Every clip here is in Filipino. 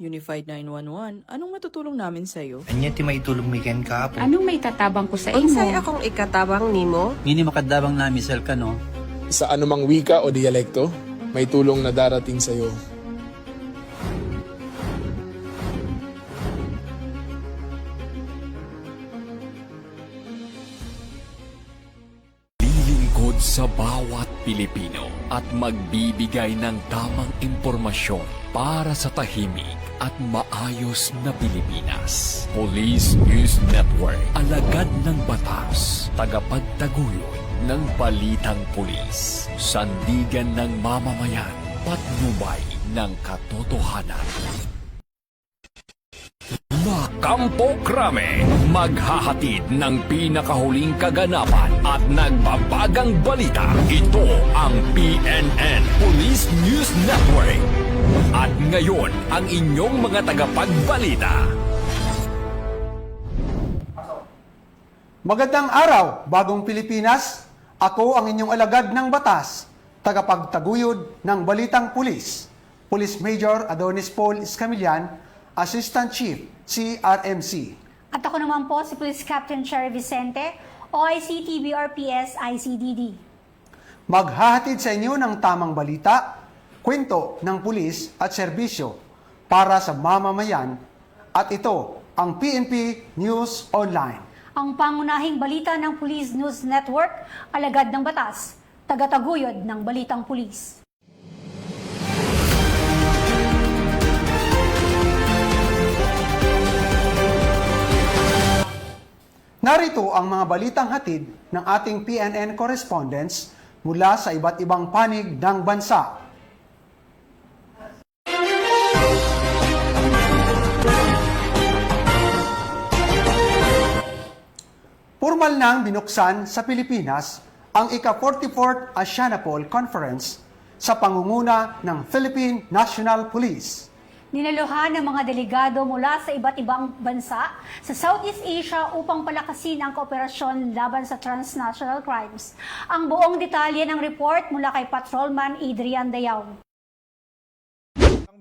Unified 911, anong matutulong namin sa'yo? Anya ti may tulong mi ken kapo. Anong may tatabang ko sa Unsay imo? akong ikatabang nimo? Ngini makadabang na misal ka no. Sa anumang wika o dialekto, may tulong na darating sa iyo. Lilingkod sa bawat Pilipino at magbibigay ng tamang impormasyon para sa tahimik at maayos na Pilipinas. Police News Network, alagad ng batas, tagapagtaguyod ng balitang pulis, sandigan ng mamamayan, patnubay ng katotohanan. La Campo Crame, maghahatid ng pinakahuling kaganapan at nagbabagang balita. Ito ang PNN Police News Network. At ngayon, ang inyong mga tagapagbalita. Magandang araw, Bagong Pilipinas. Ako ang inyong alagad ng batas, tagapagtaguyod ng Balitang Pulis, Police Major Adonis Paul Escamillan, Assistant Chief, CRMC. At ako naman po si Police Captain Cherry Vicente, OIC TBRPS ICDD. Maghahatid sa inyo ng tamang balita, kwento ng pulis at serbisyo para sa mamamayan, at ito ang PNP News Online. Ang pangunahing balita ng Police News Network, alagad ng batas, tagataguyod ng Balitang Pulis. Narito ang mga balitang hatid ng ating PNN correspondents mula sa iba't ibang panig ng bansa. Formal nang binuksan sa Pilipinas ang ika-44th Asianapol Conference sa pangunguna ng Philippine National Police. Nilaluhan ng mga delegado mula sa iba't ibang bansa sa Southeast Asia upang palakasin ang kooperasyon laban sa transnational crimes. Ang buong detalye ng report mula kay Patrolman Adrian Dayaw.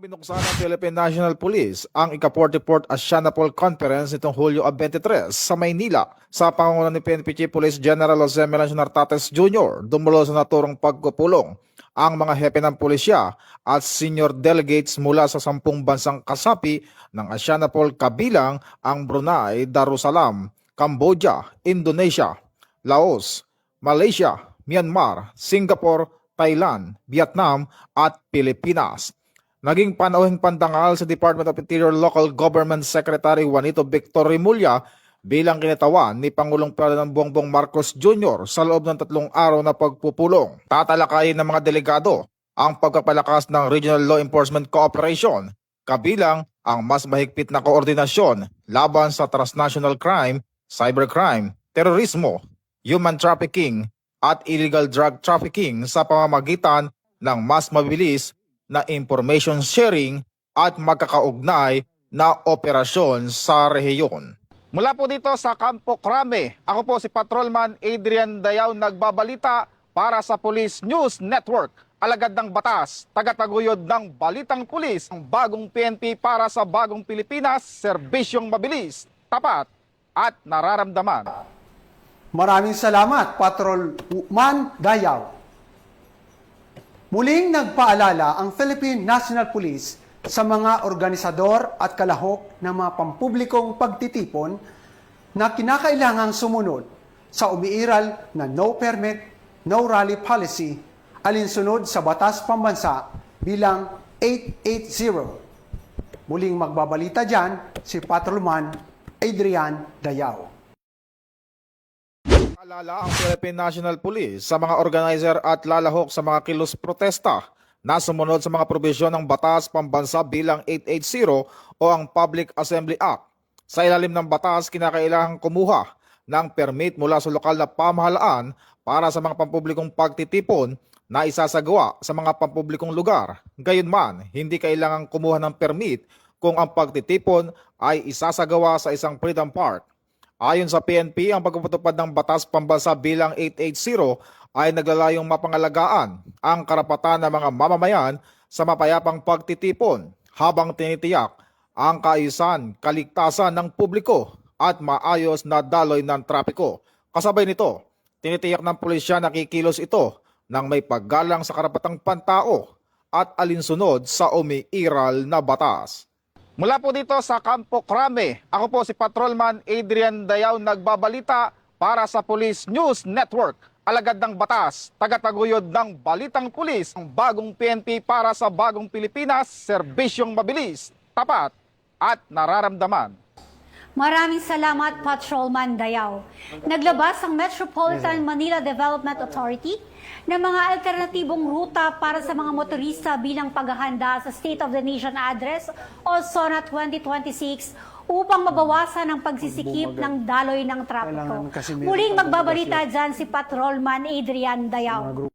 Binuksan ng Philippine National Police ang ika-44th Asianapol Conference nitong Hulyo 23 sa Maynila sa pangunguna ni PNP Chief Police General Jose Melancio Nartates Jr. Dumulo sa naturong pagpupulong ang mga hepe ng pulisya at senior delegates mula sa 10 bansang kasapi ng Asianapol kabilang ang Brunei, Darussalam, Cambodia, Indonesia, Laos, Malaysia, Myanmar, Singapore, Thailand, Vietnam at Pilipinas. Naging panauhing pandangal sa Department of Interior Local Government Secretary Juanito Victor Rimulya bilang kinatawan ni Pangulong Ferdinand Bongbong Marcos Jr. sa loob ng 3 araw na pagpupulong. Tatalakayin ng mga delegado ang pagpapalakas ng Regional Law Enforcement Cooperation, kabilang ang mas mahigpit na koordinasyon laban sa transnational crime, cybercrime, terorismo, human trafficking at illegal drug trafficking sa pamamagitan ng mas mabilis na information sharing at magkakaugnay na operasyon sa rehiyon. Mula po dito sa Campo Crame, ako po si Patrolman Adrian Dayaw nagbabalita para sa Police News Network. Alagad ng batas, tagataguyod ng Balitang Pulis, ang bagong PNP para sa bagong Pilipinas, serbisyong mabilis, tapat at nararamdaman. Maraming salamat, Patrolman Dayaw. Muling nagpaalala ang Philippine National Police sa mga organisador at kalahok ng mga pampublikong pagtitipon na kinakailangang sumunod sa umiiral na no permit, no rally policy alinsunod sa Batas Pambansa bilang 880. Muling magbabalita dyan si Patrolman Adrian Dayaw. Alala ang Philippine National Police sa mga organizer at lalahok sa mga kilos protesta na sumunod sa mga probisyon ng Batas Pambansa bilang 880 o ang Public Assembly Act. Sa ilalim ng batas, kinakailangang kumuha ng permit mula sa lokal na pamahalaan para sa mga pampublikong pagtitipon na isasagawa sa mga pampublikong lugar. Gayunman, hindi kailangang kumuha ng permit kung ang pagtitipon ay isasagawa sa isang Freedom Park. Ayon sa PNP, ang pagpapatupad ng Batas Pambansa bilang 880 ay naglalayong mapangalagaan ang karapatan ng mga mamamayan sa mapayapang pagtitipon habang tinitiyak ang kaayusan, kaligtasan ng publiko at maayos na daloy ng trapiko. Kasabay nito, tinitiyak ng pulisya na kikilos ito nang may paggalang sa karapatang pantao at alinsunod sa umiiral na batas. Mula po dito sa Campo Crame, ako po si Patrolman Adrian Dayaw nagbabalita para sa Police News Network. Alagad ng batas, tagataguyod ng balitang pulis, ang bagong PNP para sa bagong Pilipinas, serbisyong mabilis, tapat at nararamdaman. Maraming salamat, Patrolman Dayaw. Naglabas ang Metropolitan Manila Development Authority ng mga alternatibong ruta para sa mga motorista bilang paghahanda sa State of the Nation Address o SONA 2026 upang mabawasan ang pagsisikip ng daloy ng trapiko. Muling magbabalita dyan si Patrolman Adrian Dayaw.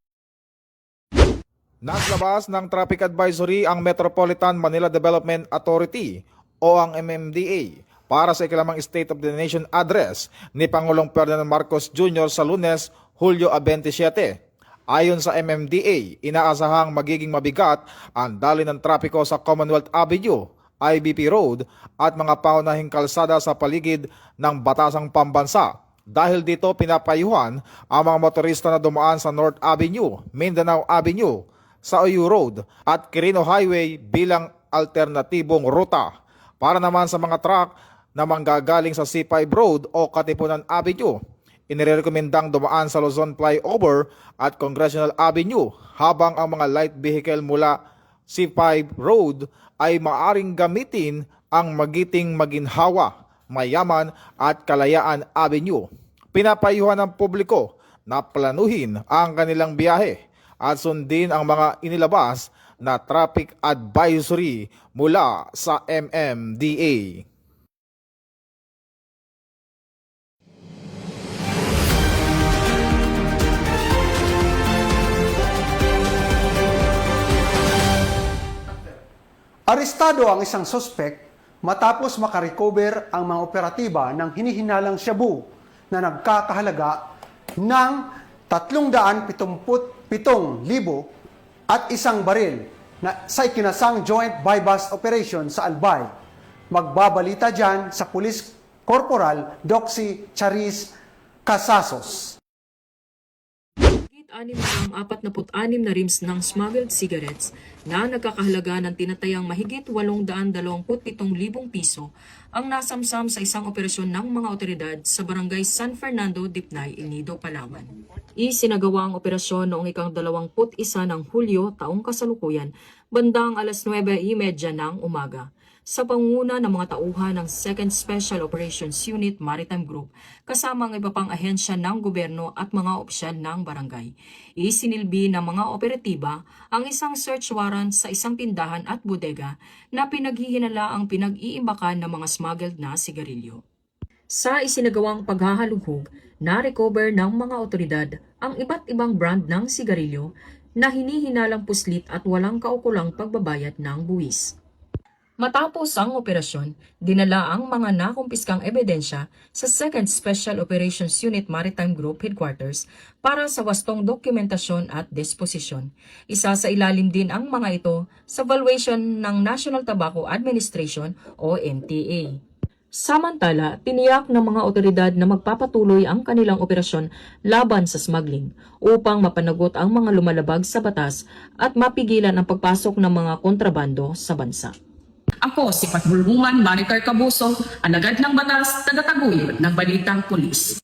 Naglabas ng traffic advisory ang Metropolitan Manila Development Authority o ang MMDA para sa ikalimang State of the Nation Address ni Pangulong Ferdinand Marcos Jr. sa Lunes, Hulyo 27. Ayon sa MMDA, inaasahang magiging mabigat ang daloy ng trapiko sa Commonwealth Avenue, IBP Road at mga paunahing kalsada sa paligid ng batasang pambansa. Dahil dito pinapayuhan ang mga motorista na dumaan sa North Avenue, Mindanao Avenue, sa Oyu Road at Quirino Highway bilang alternatibong ruta. Para naman sa mga truck na manggagaling sa C5 Road o Katipunan Avenue, inirekomendang dumaan sa Luzon Flyover at Congressional Avenue habang ang mga light vehicle mula C5 Road ay maaring gamitin ang magiting Maginhawa, Mayaman at Kalayaan Avenue. Pinapayuhan ng publiko na planuhin ang kanilang biyahe at sundin ang mga inilabas na traffic advisory mula sa MMDA. Arestado ang isang suspect matapos makarecover ang mga operatiba ng hinihinalang shabu na nagkakahalaga ng 377,000 at isang baril na sa ikinasang Joint Buy-Bust Operation sa Albay. Magbabalita dyan sa Police Corporal Doxy Charis Casasos. 646 na rims ng smuggled cigarettes na nagkakahalaga ng tinatayang mahigit 827,000 piso ang nasamsam sa isang operasyon ng mga otoridad sa barangay San Fernando, Dipnay, El Nido, Palawan. Isinagawa ang operasyon noong ika-21 ng Hulyo taong kasalukuyan bandang alas 9:30 ng umaga. Sa pangunguna ng mga tauhan ng 2nd Special Operations Unit Maritime Group kasama ang iba pang ahensya ng gobyerno at mga opisyal ng barangay. Isinilbi ng mga operatiba ang isang search warrant sa isang tindahan at bodega na pinaghihinala ang pinag-iimbakan ng mga smuggled na sigarilyo. Sa isinagawang paghahalughog, na-recover ng mga otoridad ang iba't ibang brand ng sigarilyo na hinihinalang puslit at walang kaukulang pagbabayad ng buwis. Matapos ang operasyon, dinala ang mga nakumpiskang ebidensya sa 2nd Special Operations Unit Maritime Group Headquarters para sa wastong dokumentasyon at disposisyon. Isa sa ilalim din ang mga ito sa valuation ng National Tobacco Administration o NTA. Samantala, tiniyak ng mga otoridad na magpapatuloy ang kanilang operasyon laban sa smuggling upang mapanagot ang mga lumalabag sa batas at mapigilan ang pagpasok ng mga kontrabando sa bansa. Ako si Patrolwoman Maricar Cabuso, alagad ng batas, tagataguyod ng Balitang Pulis.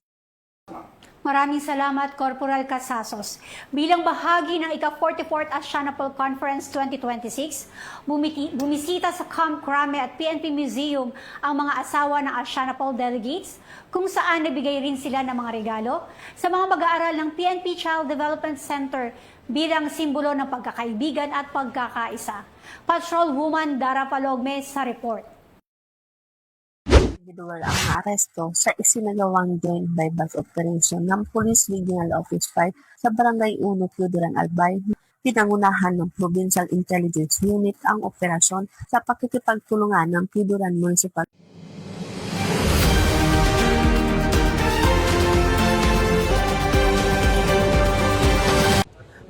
Maraming salamat, Corporal Casasos. Bilang bahagi ng ika-44th Asianapol Conference 2026, bumisita sa Camp Crame at PNP Museum ang mga asawa ng Asianapol delegates kung saan nabigay rin sila ng mga regalo sa mga mag-aaral ng PNP Child Development Center bilang simbolo ng pagkakaibigan at pagkakaisa. Patrolwoman Dara Palogme sa report. Individual ang naaresto sa isinagawang joint buy-bust operation ng Police Regional Office 5 sa Barangay 1, Puduran, Albay. Pinangunahan ng Provincial Intelligence Unit ang operasyon sa pakikipagtulungan ng Puduran Municipal.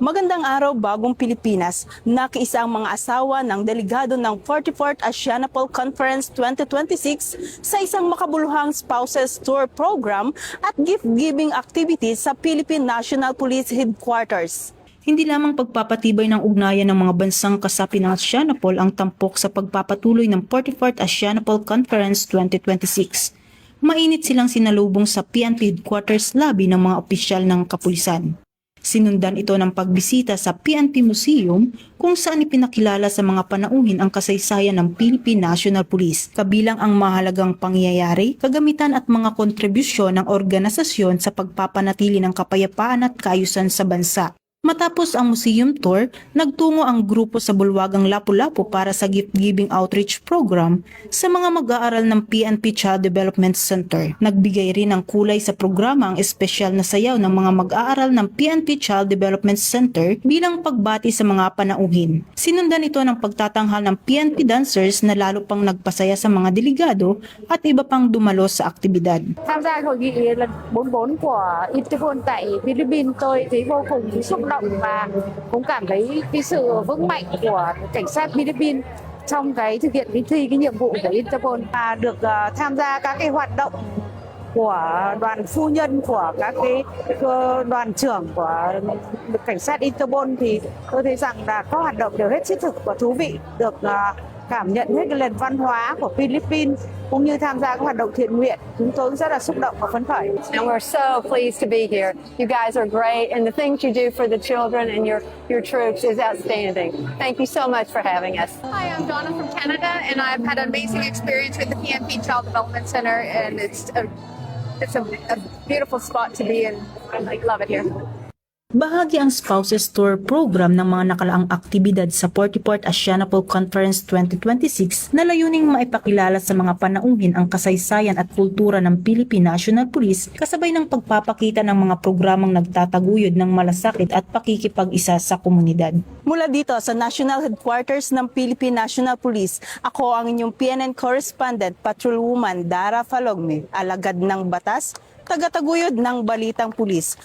Magandang araw araw bagong Pilipinas, nakiisa ang mga asawa ng delegado ng 44th Asianapol Conference 2026 sa isang makabuluhang spouses tour program at gift-giving activities sa Philippine National Police Headquarters. Hindi lamang pagpapatibay ng ugnayan ng mga bansang kasapi ng Asianapol ang tampok sa pagpapatuloy ng 44th Asianapol Conference 2026. Mainit silang sinalubong sa PNP Headquarters lobby ng mga opisyal ng kapulisan. Sinundan ito ng pagbisita sa PNP Museum kung saan ipinakilala sa mga panauhin ang kasaysayan ng Philippine National Police, kabilang ang mahalagang pangyayari, kagamitan at mga kontribusyon ng organisasyon sa pagpapanatili ng kapayapaan at kaayusan sa bansa. Matapos ang museum tour, nagtungo ang grupo sa bulwagang Lapu-Lapu para sa gift-giving outreach program sa mga mag-aaral ng PNP Child Development Center. Nagbigay rin ng kulay sa programa ang espesyal na sayaw ng mga mag-aaral ng PNP Child Development Center bilang pagbati sa mga panauhin. Sinundan ito ng pagtatanghal ng PNP dancers na lalo pang nagpasaya sa mga delegado at iba pang dumalo sa aktibidad. Tham gia hội nghị lần 44 của Interpol tại Philippines, tôi thấy vô cùng xúc động và cũng cảm thấy cái sự vững mạnh của cảnh sát Philippines trong cái thực hiện cái nhiệm vụ của Interpol, và được tham gia các cái hoạt động của đoàn phu nhân, của các cái đoàn trưởng của cảnh sát Interpol, thì tôi thấy rằng là các hoạt động đều hết sức thực và thú vị, được cảm nhận hết cái nền văn hóa của Philippines cũng như tham gia các hoạt động thiện nguyện. Chúng tôi rất là xúc động và phấn khởi. And we're so pleased to be here. You guys are great, and the things you do for the children and your troops is outstanding. Thank you so much for having us. Hi, I'm Donna from Canada, and I've had an amazing experience with the PNP Child Development Center, and it's a beautiful spot to be in. I love it here. Bahagi ang Spouses Tour program ng mga nakalaang aktibidad sa 44th Asianapol Conference 2026 na layuning maipakilala sa mga panauhin ang kasaysayan at kultura ng Philippine National Police kasabay ng pagpapakita ng mga programang nagtataguyod ng malasakit at pakikipag-isa sa komunidad. Mula dito sa National Headquarters ng Philippine National Police, ako ang inyong PNN Correspondent, Patrolwoman Dara Falogme, alagad ng batas, tagataguyod ng Balitang Pulis.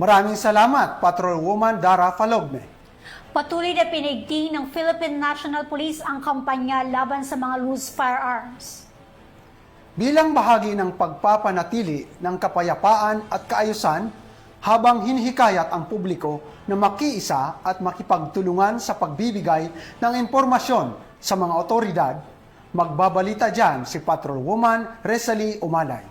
Maraming salamat, Patrolwoman Dara Falogme. Patuloy na pinigting ng Philippine National Police ang kampanya laban sa mga loose firearms. Bilang bahagi ng pagpapanatili ng kapayapaan at kaayusan, habang hinihikayat ang publiko na makiisa at makipagtulungan sa pagbibigay ng impormasyon sa mga otoridad, magbabalita dyan si Patrolwoman Rezalie Umalay.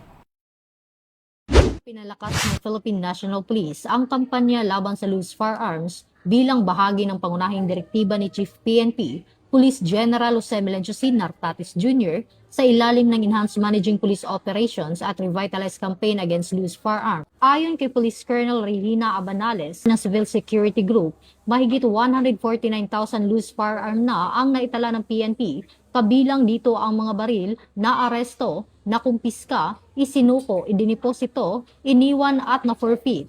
Pinalakas ng Philippine National Police ang kampanya laban sa loose firearms bilang bahagi ng pangunahing direktiba ni Chief PNP, Police General Jose Melencio Nartates Jr. sa ilalim ng Enhanced Managing Police Operations at Revitalized Campaign Against Loose Firearms. Ayon kay Police Colonel Regina Abanales ng Civil Security Group, mahigit 149,000 loose firearm na ang naitala ng PNP, kabilang dito ang mga baril na aresto, nakumpiska, isinuko, idiniposito, iniwan at na-forfeit.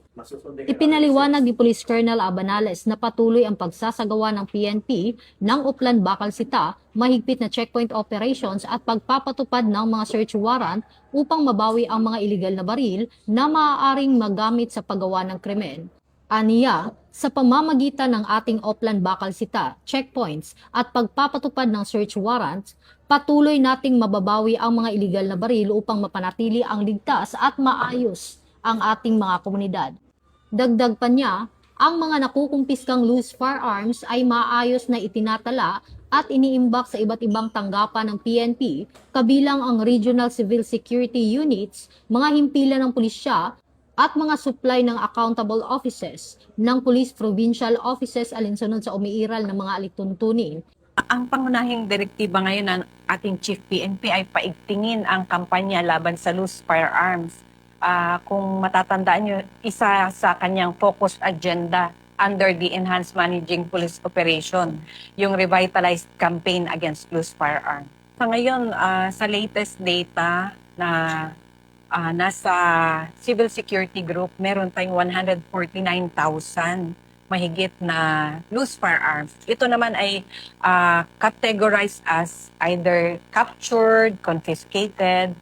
Ipinaliwanag ni Police Colonel Abanales na patuloy ang pagsasagawa ng PNP ng Uplan Bakal Sita, mahigpit na checkpoint operations at pagpapatupad ng mga search warrant upang mabawi ang mga iligal na baril na maaaring magamit sa paggawa ng krimen. Aniya, sa pamamagitan ng ating Oplan Bakal Sita, checkpoints at pagpapatupad ng search warrants, patuloy nating mababawi ang mga iligal na baril upang mapanatili ang ligtas at maayos ang ating mga komunidad. Dagdag pa niya, ang mga nakukumpiskang loose firearms ay maayos na itinatala at iniimbak sa iba't ibang tanggapan ng PNP, kabilang ang Regional Civil Security Units, mga himpilan ng pulisya, at mga supply ng accountable offices ng Police Provincial Offices alinsunod sa umiiral ng mga alituntunin. Ang pangunahing direktiba ngayon ng ating Chief PNP ay paigtingin ang kampanya laban sa loose firearms. Kung matatandaan nyo, isa sa kanyang focused agenda under the Enhanced Managing Police Operation, yung Revitalized Campaign Against Loose Firearms. Sa ngayon, sa latest data na nasa civil security group, meron tayong 149,000 mahigit na loose firearms. Ito naman ay categorized as either captured, confiscated,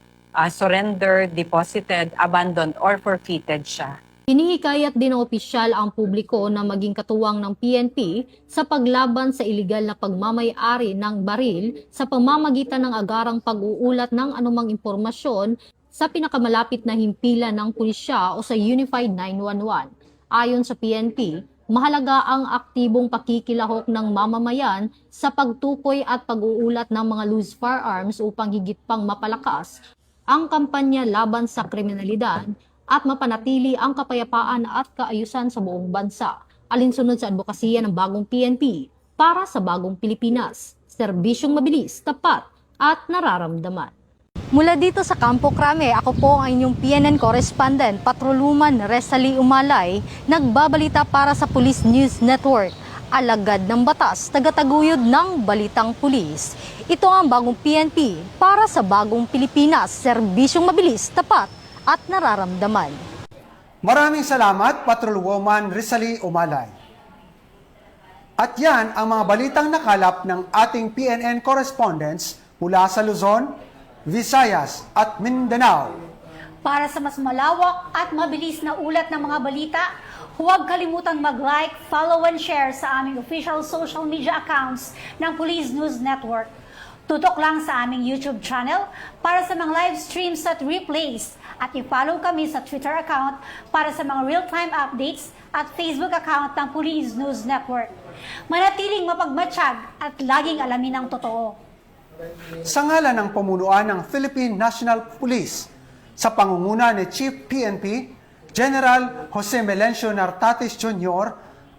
surrendered, deposited, abandoned, or forfeited siya. Hinihikayat din ng opisyal ang publiko na maging katuwang ng PNP sa paglaban sa iligal na pagmamay-ari ng baril sa pamamagitan ng agarang pag-uulat ng anumang impormasyon sa pinakamalapit na himpilan ng pulisya o sa Unified 911. Ayon sa PNP, mahalaga ang aktibong pakikilahok ng mamamayan sa pagtukoy at pag-uulat ng mga loose firearms upang higit pang mapalakas ang kampanya laban sa kriminalidad at mapanatili ang kapayapaan at kaayusan sa buong bansa. Alinsunod sa advokasya ng bagong PNP para sa bagong Pilipinas. Serbisyong mabilis, tapat at nararamdaman. Mula dito sa Campo Crame, ako po ang inyong PNN correspondent, Patroluman Resali Umalay, nagbabalita para sa Police News Network. Alagad ng batas, tagataguyod ng balitang pulis. Ito ang bagong PNP para sa bagong Pilipinas. Serbisyong mabilis, tapat at nararamdaman. Maraming salamat, Patrolwoman Rizali Umalay. At yan ang mga balitang nakalap ng ating PNN correspondents mula sa Luzon, Visayas at Mindanao. Para sa mas malawak at mabilis na ulat ng mga balita, huwag kalimutang mag-like, follow and share sa aming official social media accounts ng Police News Network. Tutok lang sa aming YouTube channel para sa mga live streams at replays at i-follow kami sa Twitter account para sa mga real-time updates at Facebook account ng Police News Network. Manatiling mapagmatsyag at laging alamin ang totoo. Sa ngalan ng pamunuan ng Philippine National Police, sa pangunguna ni Chief PNP, General Jose Melencio Nartates Jr.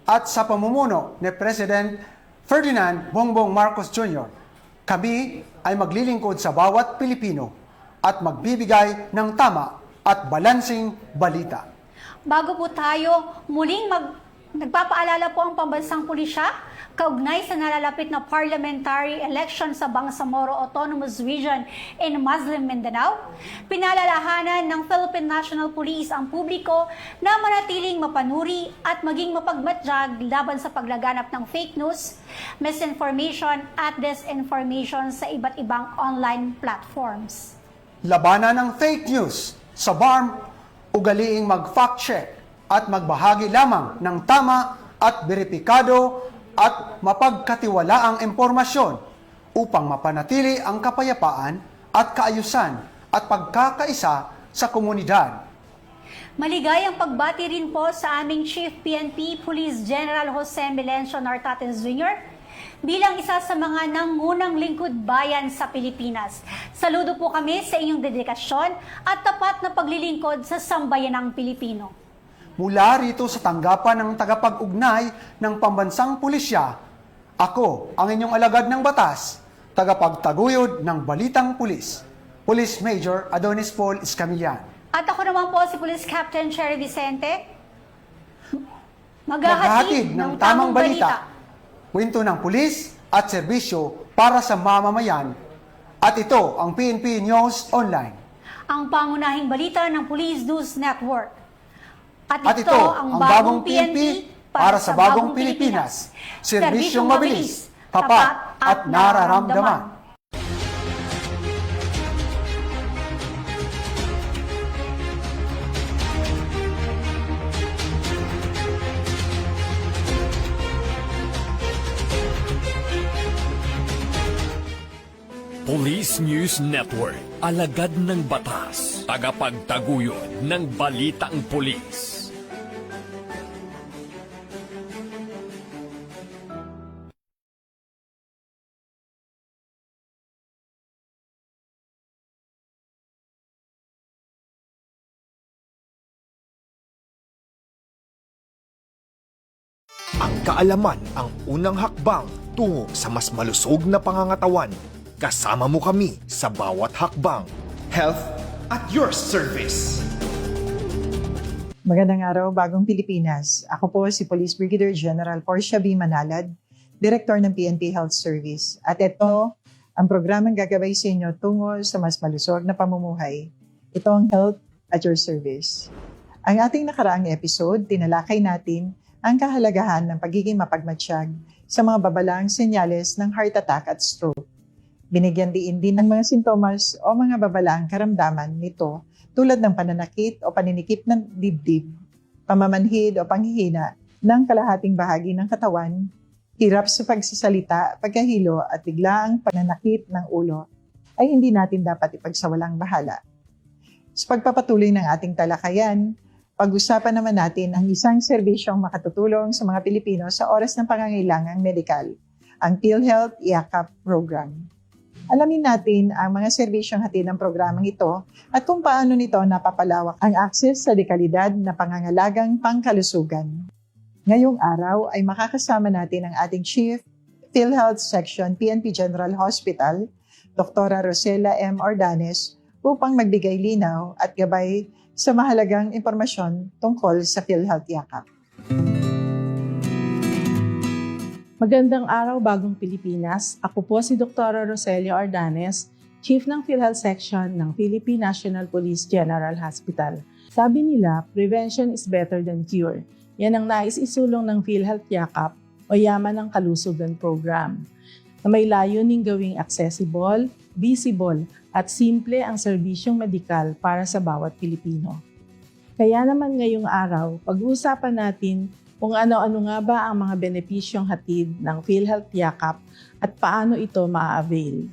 at sa pamumuno ni President Ferdinand Bongbong Marcos Jr., kami ay maglilingkod sa bawat Pilipino at magbibigay ng tama at balansing balita. Bago po tayo muling nagpapaalala po ang pambansang pulisya kaugnay sa nalalapit na parliamentary election sa Bangsamoro Autonomous Region in Muslim Mindanao. Pinalalahanan ng Philippine National Police ang publiko na manatiling mapanuri at maging mapagmatsyag laban sa paglaganap ng fake news, misinformation at disinformation sa iba't ibang online platforms. Labanan ng fake news sa BARM, ugaliing mag-fact check at magbahagi lamang ng tama at beripikado at mapagkatiwalaang impormasyon upang mapanatili ang kapayapaan at kaayusan at pagkakaisa sa komunidad. Maligayang pagbati rin po sa aming Chief PNP Police General Jose Melencio Nartates Jr. bilang isa sa mga nangunang lingkod bayan sa Pilipinas. Saludo po kami sa inyong dedikasyon at tapat na paglilingkod sa sambayanang Pilipino. Mula rito sa tanggapan ng tagapag-ugnay ng pambansang pulisya, ako ang inyong alagad ng batas, tagapagtaguyod ng Balitang Pulis, Police Major Adonis Paul Escamillan. At ako naman po si Police Captain Cherry Vicente, maghahatid ng tamang balita, kwento ng pulis at serbisyo para sa mamamayan. At ito ang PNP News Online, ang pangunahing balita ng Police News Network. At ito ang bagong PNP para sa bagong Pilipinas. Serbisyong mabilis, tapat at nararamdaman. Police News Network, alagad ng batas, tagapagtaguyod ng balitang pulis. Ang kaalaman ang unang hakbang tungo sa mas malusog na pangangatawan. Kasama mo kami sa bawat hakbang. Health at your service. Magandang araw, Bagong Pilipinas. Ako po si Police Brigadier General Portia B. Manalad, Director ng PNP Health Service. At ito ang programang gagabay sa inyo tungo sa mas malusog na pamumuhay. Ito ang Health at Your Service. Ang ating nakaraang episode, tinalakay natin ang kahalagahan ng pagiging mapagmatsyag sa mga babalang senyales ng heart attack at stroke. Binigyan diin din ng mga sintomas o mga babalaang karamdaman nito tulad ng pananakit o paninikip ng dibdib, pamamanhid o panghihina ng kalahating bahagi ng katawan, hirap sa pagsasalita, pagkahilo at biglaang pananakit ng ulo ay hindi natin dapat ipagsawalang bahala. Sa pagpapatuloy ng ating talakayan, pag-usapan naman natin ang isang serbisyong makatutulong sa mga Pilipino sa oras ng pangangailangang medikal, ang PhilHealth Yakap Program. Alamin natin ang mga serbisyong hatid ng programang ito at kung paano nito napapalawak ang akses sa dekalidad na pangangalagang pangkalusugan. Ngayong araw ay makakasama natin ang ating Chief PhilHealth Section PNP General Hospital, Dr. Rosela M. Ordanes, upang magbigay linaw at gabay sa mahalagang impormasyon tungkol sa PhilHealth Yakap. Magandang araw, Bagong Pilipinas. Ako po si Dr. Roselio Ordanes, Chief ng PhilHealth Section ng Philippine National Police General Hospital. Sabi nila, prevention is better than cure. Yan ang nais isulong ng PhilHealth Yakap o Yaman ng Kalusugan Program, na may layuning gawing accessible, visible at simple ang serbisyong medikal para sa bawat Pilipino. Kaya naman ngayong araw, pag-uusapan natin kung ano-ano nga ba ang mga benepisyong hatid ng PhilHealth Yakap at paano ito ma-avail.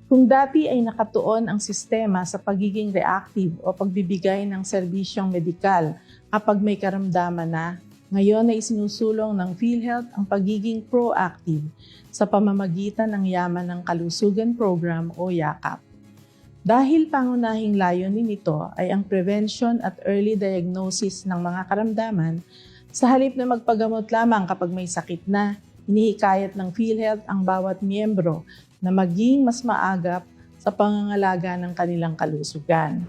Kung dati ay nakatuon ang sistema sa pagiging reactive o pagbibigay ng serbisyong medikal kapag may karamdaman na, ngayon ay sinusulong ng PhilHealth ang pagiging proactive sa pamamagitan ng Yaman ng Kalusugan Program o Yakap. Dahil pangunahing layunin nito ay ang prevention at early diagnosis ng mga karamdaman, sa halip na magpagamot lamang kapag may sakit na, inihikayat ng PhilHealth ang bawat miyembro na maging mas maagap sa pangangalaga ng kanilang kalusugan.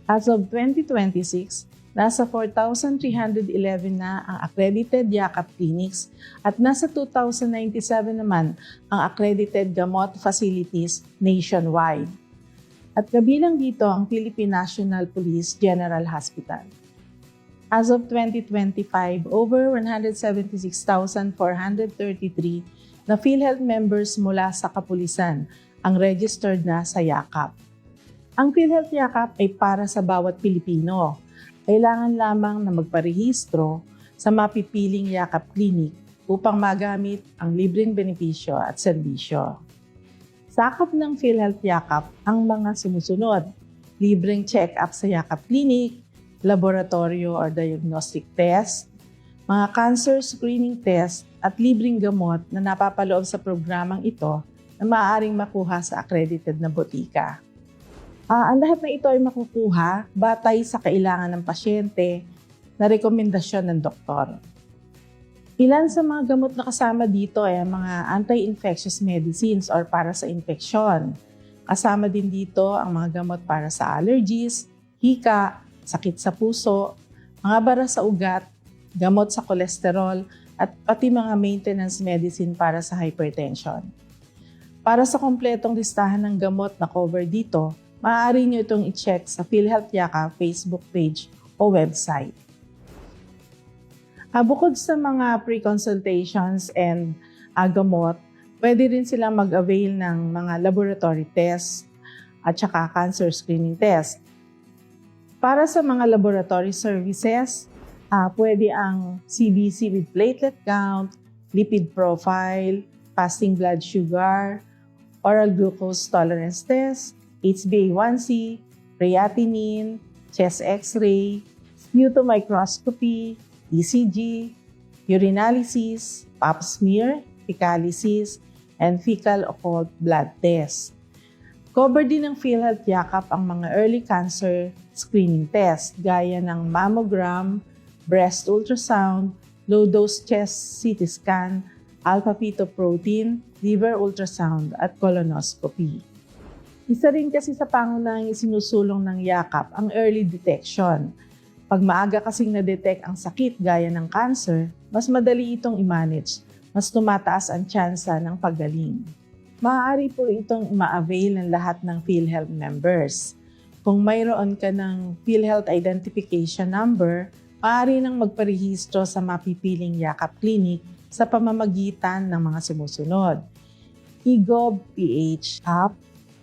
As of 2026, nasa 4,311 na ang accredited Yakap clinics at nasa 2,097 naman ang accredited gamot facilities nationwide. At kabilang dito ang Philippine National Police General Hospital. As of 2025, over 176,433 na PhilHealth members mula sa kapulisan ang registered na sa Yakap. Ang PhilHealth Yakap ay para sa bawat Pilipino. Kailangan lamang na magparehistro sa mapipiling Yakap Clinic upang magamit ang libreng benepisyo at serbisyo. Sakop ng PhilHealth Yakap ang mga sumusunod: libreng check-up sa Yakap Clinic, laboratorio or diagnostic test, mga cancer screening test at libreng gamot na napapaloob sa programang ito na maaaring makuha sa accredited na botika. Ang lahat na ito ay makukuha batay sa kailangan ng pasyente na rekomendasyon ng doktor. Ilan sa mga gamot na kasama dito ay ang mga anti-infectious medicines or para sa infeksyon. Kasama din dito ang mga gamot para sa allergies, hika, sakit sa puso, mga bara sa ugat, gamot sa kolesterol, at pati mga maintenance medicine para sa hypertension. Para sa kompletong listahan ng gamot na cover dito, maaari nyo itong i-check sa PhilHealth Yakap Facebook page o website. Bukod sa mga pre-consultations and gamot, pwede rin silang mag-avail ng mga laboratory tests at saka cancer screening test. Para sa mga laboratory services, pwede ang CBC with platelet count, lipid profile, fasting blood sugar, oral glucose tolerance test, HbA1c, creatinine, chest x-ray, sputomicroscopy, ECG, urinalysis, pap smear, fecalysis, and fecal occult blood test. Cover din ng PhilHealth Yakap ang mga early cancer screening test gaya ng mammogram, breast ultrasound, low-dose chest CT scan, alpha-fetoprotein, liver ultrasound, at colonoscopy. Isa rin kasi sa pangunahing isinusulong ng Yakap ang early detection. Pag maaga kasing na-detect ang sakit gaya ng cancer, mas madali itong i-manage, mas tumataas ang tsansa ng paggaling. Maaari po itong ma-avail ng lahat ng PhilHealth members. Kung mayroon ka ng PhilHealth Identification Number, maaari nang magparehistro sa mapipiling Yakap Clinic sa pamamagitan ng mga sumusunod: eGov.ph app,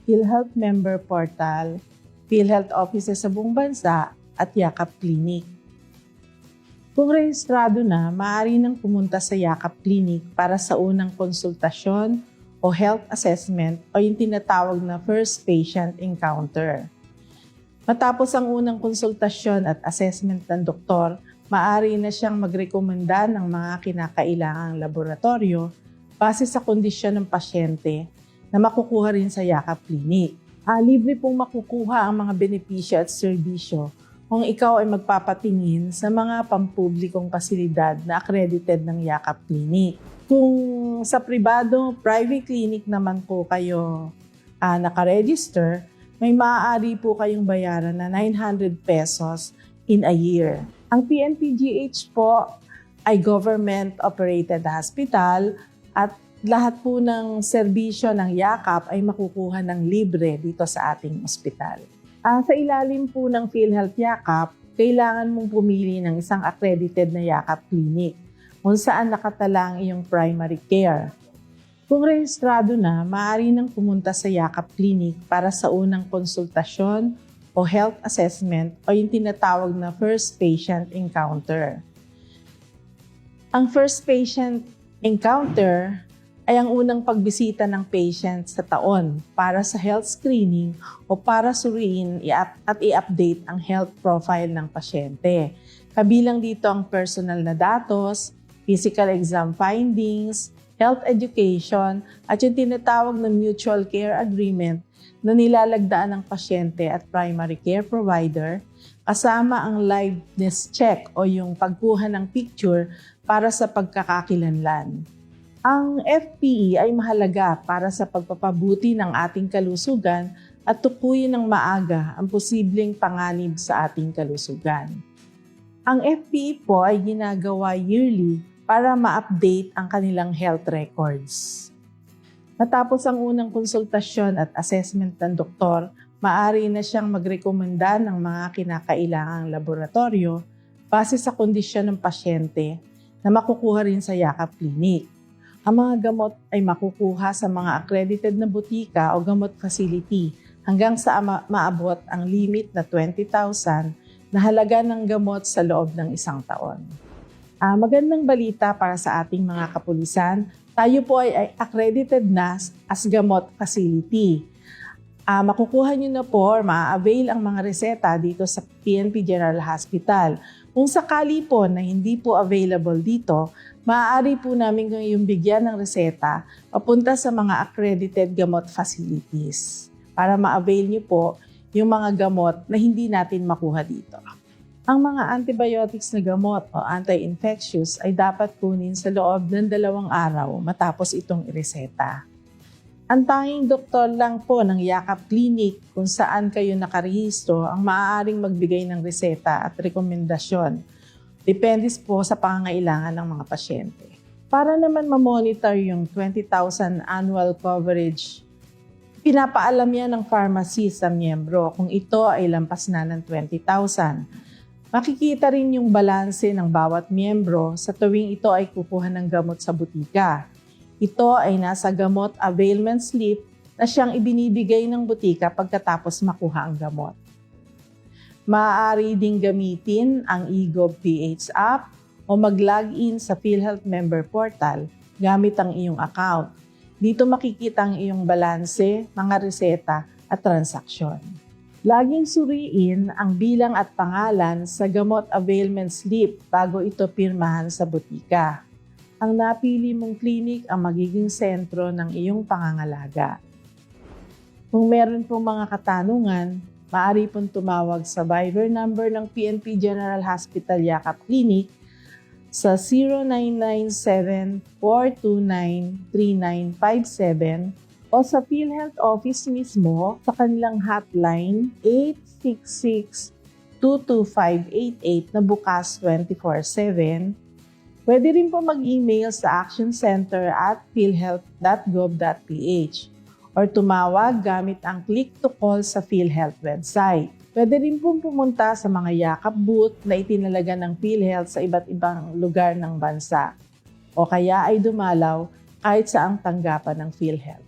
PhilHealth Member Portal, PhilHealth Offices sa buong bansa, at Yakap Clinic. Kung rehistrado na, maaari nang pumunta sa Yakap Clinic para sa unang konsultasyon o health assessment o yung tinatawag na first patient encounter. Matapos ang unang konsultasyon at assessment ng doktor, maaari na siyang magrekomenda ng mga kinakailangang laboratorio base sa kondisyon ng pasyente na makukuha rin sa Yakap Clinic. Libre pong makukuha ang mga benepisyo at serbisyo kung ikaw ay magpapatingin sa mga pampublikong pasilidad na accredited ng Yakap Clinic. Kung sa private clinic naman po kayo nakaregister, may maaari po kayong bayaran na 900 pesos in a year. Ang PNPGH po ay government-operated hospital at lahat po ng serbisyo ng Yakap ay makukuha ng libre dito sa ating ospital. Sa ilalim po ng PhilHealth Yakap, kailangan mong pumili ng isang accredited na Yakap Clinic kung saan nakatala ang iyong primary care. Kung rehistrado na, maaari nang pumunta sa Yakap Clinic para sa unang konsultasyon o health assessment o yung tinatawag na first patient encounter. Ang first patient encounter ay ang unang pagbisita ng patient sa taon para sa health screening o para suriin at i-update ang health profile ng pasyente. Kabilang dito ang personal na datos, physical exam findings, health education, at yung tinatawag na mutual care agreement na nilalagdaan ng pasyente at primary care provider, kasama ang liveness check o yung pagkuha ng picture para sa pagkakakilanlan. Ang FPE ay mahalaga para sa pagpapabuti ng ating kalusugan at tukuyin ng maaga ang posibleng panganib sa ating kalusugan. Ang FPE po ay ginagawa yearly para ma-update ang kanilang health records. Matapos ang unang konsultasyon at assessment ng doktor, maaari na siyang magrekomenda ng mga kinakailangang laboratorio base sa kondisyon ng pasyente na makukuha rin sa Yakap Clinic. Ang mga gamot ay makukuha sa mga accredited na butika o gamot facility hanggang sa maabot ang limit na 20,000 na halaga ng gamot sa loob ng isang taon. Magandang balita para sa ating mga kapulisan, tayo po ay accredited na as gamot facility. Makukuha nyo na po or ma-avail ang mga reseta dito sa PNP General Hospital. Kung sakali po na hindi po available dito, maaari po namin kayong bigyan ng reseta papunta sa mga accredited gamot facilities para ma-avail nyo po yung mga gamot na hindi natin makuha dito. Ang mga antibiotics na gamot o anti-infectious ay dapat kunin sa loob ng 2 araw matapos itong ireseta. Ang tanging doktor lang po ng Yakap Clinic kung saan kayo nakarehistro ang maaaring magbigay ng reseta at rekomendasyon. Depende po sa pangangailangan ng mga pasyente. Para naman ma-monitor yung 20,000 annual coverage, pinapaalam yan ng pharmacy sa miyembro kung ito ay lampas na ng 20,000. Makikita rin yung balanse ng bawat miyembro sa tuwing ito ay kukuha ng gamot sa butika. Ito ay nasa gamot availment slip na siyang ibinibigay ng butika pagkatapos makuha ang gamot. Maaari ding gamitin ang eGov.ph app o mag-login sa PhilHealth Member Portal gamit ang iyong account. Dito makikita ang iyong balanse, mga reseta at transaksyon. Laging suriin ang bilang at pangalan sa gamot availment slip bago ito pirmahan sa butika. Ang napili mong clinic ang magiging sentro ng iyong pangangalaga. Kung meron pong mga katanungan, maaari pong tumawag sa Viber number ng PNP General Hospital Yakap Clinic sa 0997-429-3957 o sa PhilHealth Office mismo sa kanilang hotline 866-225-88 na bukas 24/7. Pwede rin po mag-email sa actioncenter@philhealth.gov.ph or tumawag gamit ang click-to-call sa PhilHealth website. Pwede rin pong pumunta sa mga yakap booth na itinalaga ng PhilHealth sa iba't ibang lugar ng bansa o kaya ay dumalaw kahit saang tanggapan ng PhilHealth.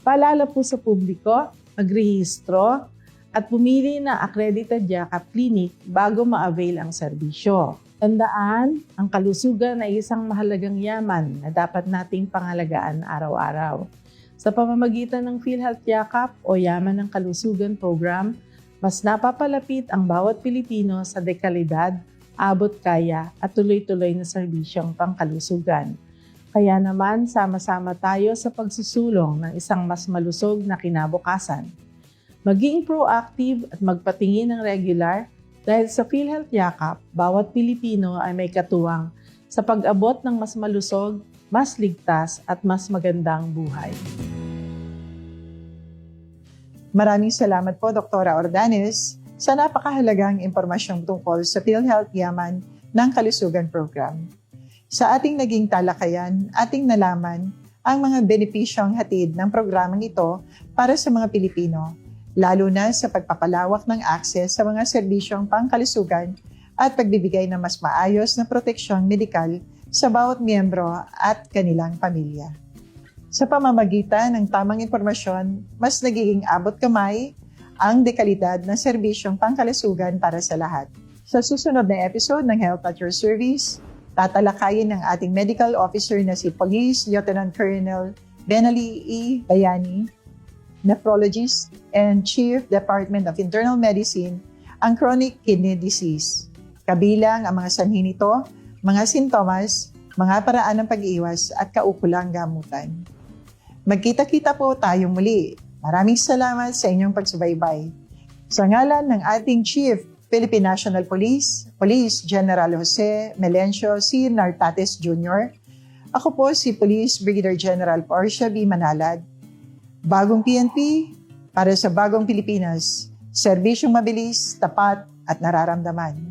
Paalala po sa publiko, magrehistro at pumili ng accredited yakap clinic bago ma-avail ang serbisyo. Tandaan, ang kalusugan ay isang mahalagang yaman na dapat nating pangalagaan araw-araw. Sa pamamagitan ng PhilHealth Yakap o Yaman ng Kalusugan Program, mas napapalapit ang bawat Pilipino sa dekalidad, abot kaya at tuloy-tuloy na serbisyong pangkalusugan. Kaya naman, sama-sama tayo sa pagsusulong ng isang mas malusog na kinabukasan. Maging proactive at magpatingin ng regular dahil sa PhilHealth Yakap, bawat Pilipino ay may katuwang sa pag-abot ng mas malusog, mas ligtas at mas magandang buhay. Maraming salamat po, Dr. Ordanes, sa napakahalagang impormasyong tungkol sa PhilHealth Yaman ng Kalusugan Program. Sa ating naging talakayan, ating nalaman ang mga benepisyong hatid ng programang ito para sa mga Pilipino, lalo na sa pagpapalawak ng akses sa mga serbisyong pangkalusugan at pagbibigay ng mas maayos na proteksyong medikal sa bawat miyembro at kanilang pamilya. Sa pamamagitan ng tamang impormasyon, mas nagiging abot kamay ang dekalidad ng serbisyong pangkalusugan para sa lahat. Sa susunod na episode ng Health at Your Service, tatalakayin ng ating medical officer na si Police Lieutenant Colonel Benali E. Bayani, nephrologist and Chief Department of Internal Medicine, ang chronic kidney disease. Kabilang ang mga sanhi nito, mga sintomas, mga paraan ng pag-iwas at kaukulang gamutan. Magkita-kita po tayong muli. Maraming salamat sa inyong pagsubaybay. Sa ngalan ng ating Chief Philippine National Police, Police General Jose Melencio C. Nartates Jr., ako po si Police Brigadier General Porcia B. Manalad. Bagong PNP para sa bagong Pilipinas, serbisyong mabilis, tapat at nararamdaman.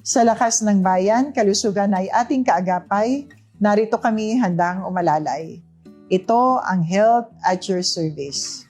Sa lakas ng bayan, kalusugan ay ating kaagapay, narito kami handang umalalay. Ito ang Health at Your Service.